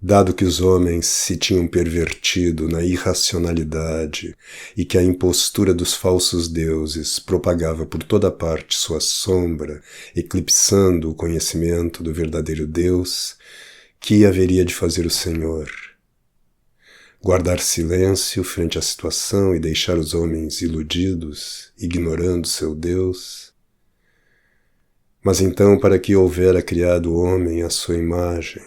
Dado que os homens se tinham pervertido na irracionalidade e que a impostura dos falsos deuses propagava por toda parte sua sombra, eclipsando o conhecimento do verdadeiro Deus, que haveria de fazer o Senhor? Guardar silêncio frente à situação e deixar os homens iludidos, ignorando seu Deus? Mas então, para que houvera criado o homem à sua imagem?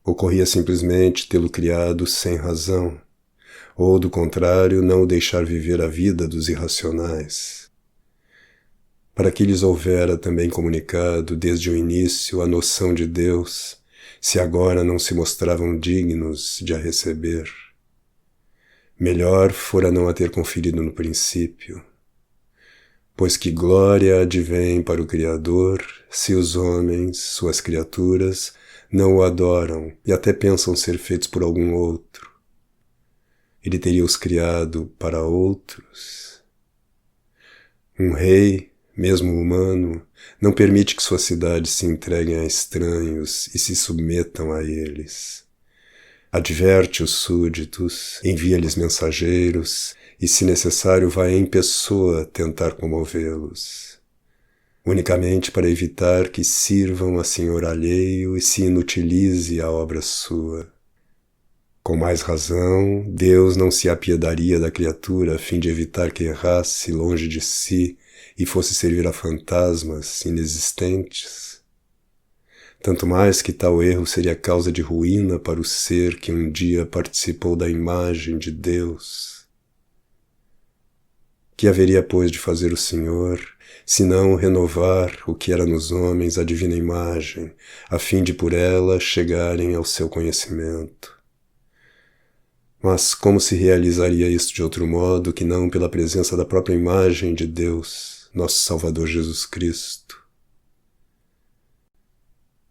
Ocorria simplesmente tê-lo criado sem razão, ou, do contrário, não o deixar viver a vida dos irracionais. Para que lhes houvera também comunicado desde o início a noção de Deus, se agora não se mostravam dignos de a receber? Melhor fora não a ter conferido no princípio, pois que glória advém para o Criador se os homens, suas criaturas, não o adoram e até pensam ser feitos por algum outro. Ele teria os criado para outros. Um rei, mesmo humano, não permite que suas cidades se entreguem a estranhos e se submetam a eles. Adverte os súditos, envia-lhes mensageiros e, se necessário, vai em pessoa tentar comovê-los, unicamente para evitar que sirvam a senhor alheio e se inutilize a obra sua. Com mais razão, Deus não se apiedaria da criatura a fim de evitar que errasse longe de si e fosse servir a fantasmas inexistentes? Tanto mais que tal erro seria causa de ruína para o ser que um dia participou da imagem de Deus. Que haveria, pois, de fazer o Senhor, senão renovar o que era nos homens a divina imagem, a fim de por ela chegarem ao seu conhecimento? Mas como se realizaria isto de outro modo que não pela presença da própria imagem de Deus, nosso Salvador Jesus Cristo?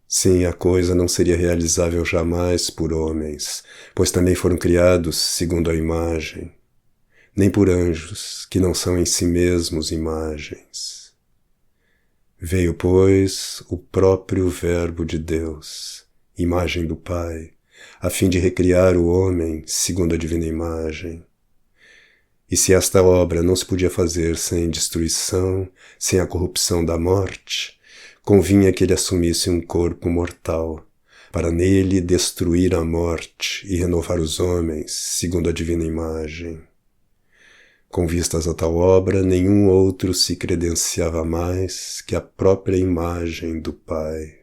Sim, a coisa não seria realizável jamais por homens, pois também foram criados segundo a imagem, nem por anjos, que não são em si mesmos imagens. Veio, pois, o próprio Verbo de Deus, imagem do Pai, a fim de recriar o homem segundo a divina imagem. E se esta obra não se podia fazer sem destruição, sem a corrupção da morte, convinha que ele assumisse um corpo mortal, para nele destruir a morte e renovar os homens segundo a divina imagem. Com vistas a tal obra, nenhum outro se credenciava mais que a própria imagem do Pai.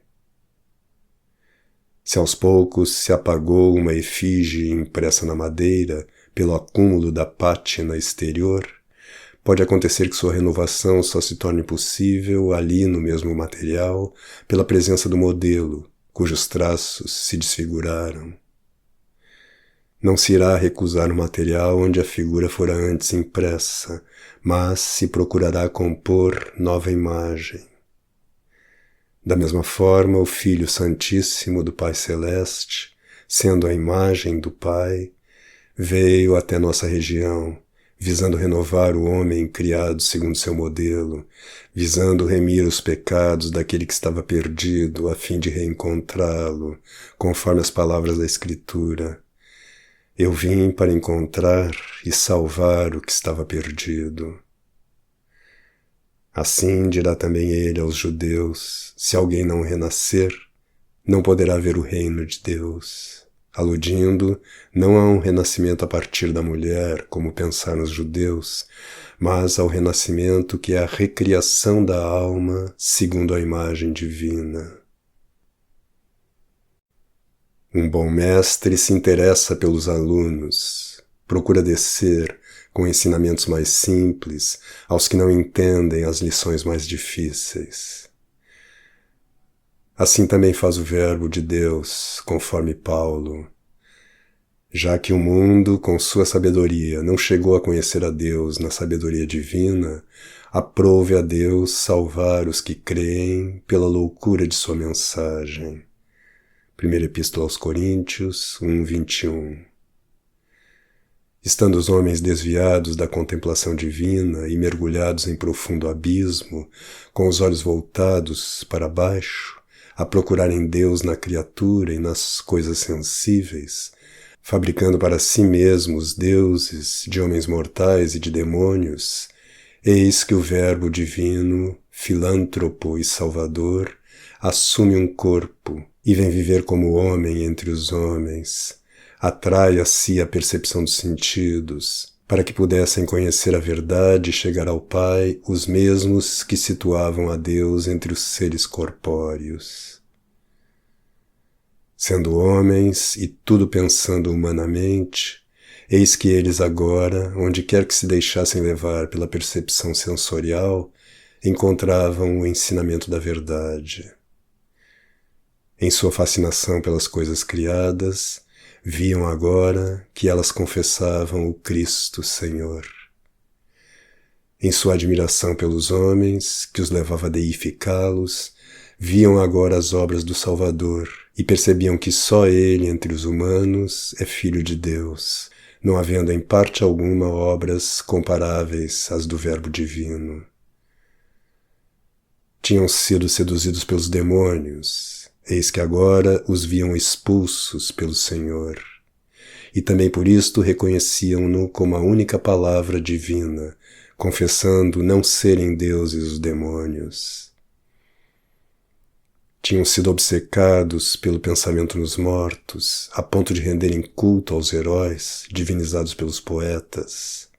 Se aos poucos se apagou uma efígie impressa na madeira pelo acúmulo da pátina exterior, pode acontecer que sua renovação só se torne possível ali no mesmo material pela presença do modelo, cujos traços se desfiguraram. Não se irá recusar o material onde a figura fora antes impressa, mas se procurará compor nova imagem. Da mesma forma, o Filho Santíssimo do Pai Celeste, sendo a imagem do Pai, veio até nossa região, visando renovar o homem criado segundo seu modelo, visando remir os pecados daquele que estava perdido, a fim de reencontrá-lo, conforme as palavras da Escritura. Eu vim para encontrar e salvar o que estava perdido. Assim dirá também ele aos judeus: se alguém não renascer, não poderá ver o reino de Deus. Aludindo não a um renascimento a partir da mulher, como pensaram os judeus, mas ao renascimento que é a recriação da alma segundo a imagem divina. Um bom mestre se interessa pelos alunos, procura descer, com ensinamentos mais simples, aos que não entendem as lições mais difíceis. Assim também faz o Verbo de Deus, conforme Paulo. Já que o mundo, com sua sabedoria, não chegou a conhecer a Deus na sabedoria divina, aprove a Deus salvar os que creem pela loucura de sua mensagem. Primeira Epístola aos Coríntios 1:21. Estando os homens desviados da contemplação divina e mergulhados em profundo abismo, com os olhos voltados para baixo, a procurar em Deus na criatura e nas coisas sensíveis, fabricando para si mesmos deuses de homens mortais e de demônios, eis que o Verbo divino, filântropo e salvador, assume um corpo e vem viver como homem entre os homens, atrai a si a percepção dos sentidos, para que pudessem conhecer a verdade e chegar ao Pai os mesmos que situavam a Deus entre os seres corpóreos. Sendo homens e tudo pensando humanamente, eis que eles agora, onde quer que se deixassem levar pela percepção sensorial, encontravam o ensinamento da verdade. Em sua fascinação pelas coisas criadas, viam agora que elas confessavam o Cristo Senhor. Em sua admiração pelos homens, que os levava a deificá-los, viam agora as obras do Salvador e percebiam que só ele, entre os humanos, é Filho de Deus, não havendo em parte alguma obras comparáveis às do Verbo divino. Tinham sido seduzidos pelos demônios, eis que agora os viam expulsos pelo Senhor, e também por isto reconheciam-no como a única palavra divina, confessando não serem deuses os demônios. Tinham sido obcecados pelo pensamento nos mortos, a ponto de renderem culto aos heróis, divinizados pelos poetas.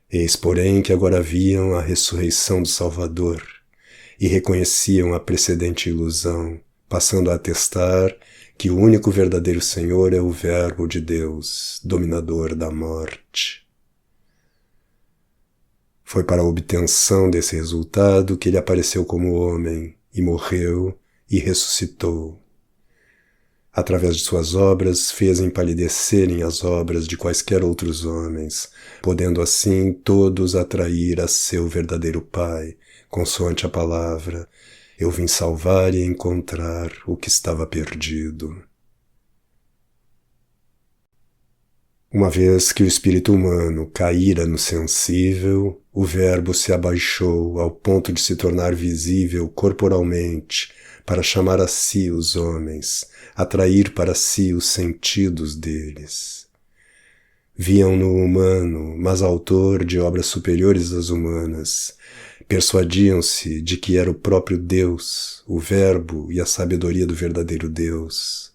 Eis, porém, que agora viam a ressurreição do Salvador e reconheciam a precedente ilusão, passando a atestar que o único verdadeiro Senhor é o Verbo de Deus, dominador da morte. Foi para a obtenção desse resultado que ele apareceu como homem, e morreu e ressuscitou. Através de suas obras, fez empalidecerem as obras de quaisquer outros homens, podendo assim todos atrair a seu verdadeiro Pai, consoante a palavra: eu vim salvar e encontrar o que estava perdido. Uma vez que o espírito humano caíra no sensível, o Verbo se abaixou ao ponto de se tornar visível corporalmente para chamar a si os homens, atrair para si os sentidos deles. Viam-no humano, mas autor de obras superiores às humanas, persuadiam-se de que era o próprio Deus, o Verbo e a sabedoria do verdadeiro Deus.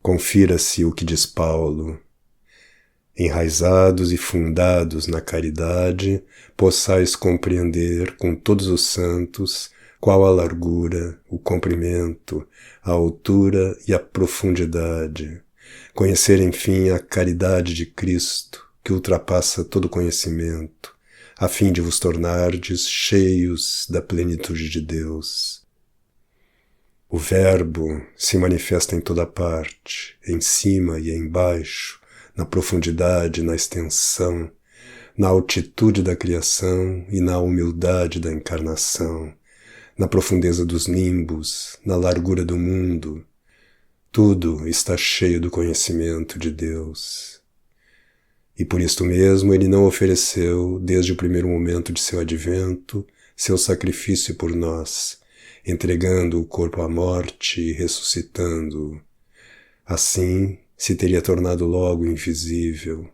Confira-se o que diz Paulo: enraizados e fundados na caridade, possais compreender com todos os santos qual a largura, o comprimento, a altura e a profundidade. Conhecer, enfim, a caridade de Cristo, que ultrapassa todo conhecimento, a fim de vos tornardes cheios da plenitude de Deus. O Verbo se manifesta em toda parte, em cima e embaixo, na profundidade, na extensão, na altitude da criação e na humildade da encarnação, na profundeza dos nimbos, na largura do mundo. Tudo está cheio do conhecimento de Deus. E por isto mesmo ele não ofereceu, desde o primeiro momento de seu advento, seu sacrifício por nós, entregando o corpo à morte e ressuscitando-o. Assim, se teria tornado logo invisível.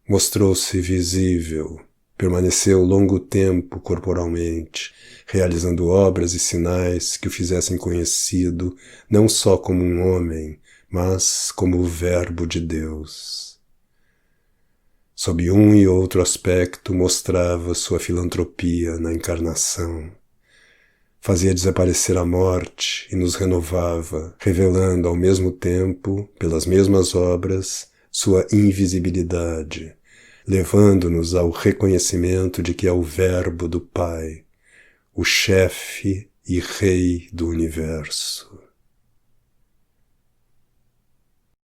Mostrou-se visível, permaneceu longo tempo corporalmente, realizando obras e sinais que o fizessem conhecido não só como um homem, mas como o Verbo de Deus. Sob um e outro aspecto mostrava sua filantropia na encarnação. Fazia desaparecer a morte e nos renovava, revelando ao mesmo tempo, pelas mesmas obras, sua invisibilidade, levando-nos ao reconhecimento de que é o Verbo do Pai, o chefe e Rei do universo.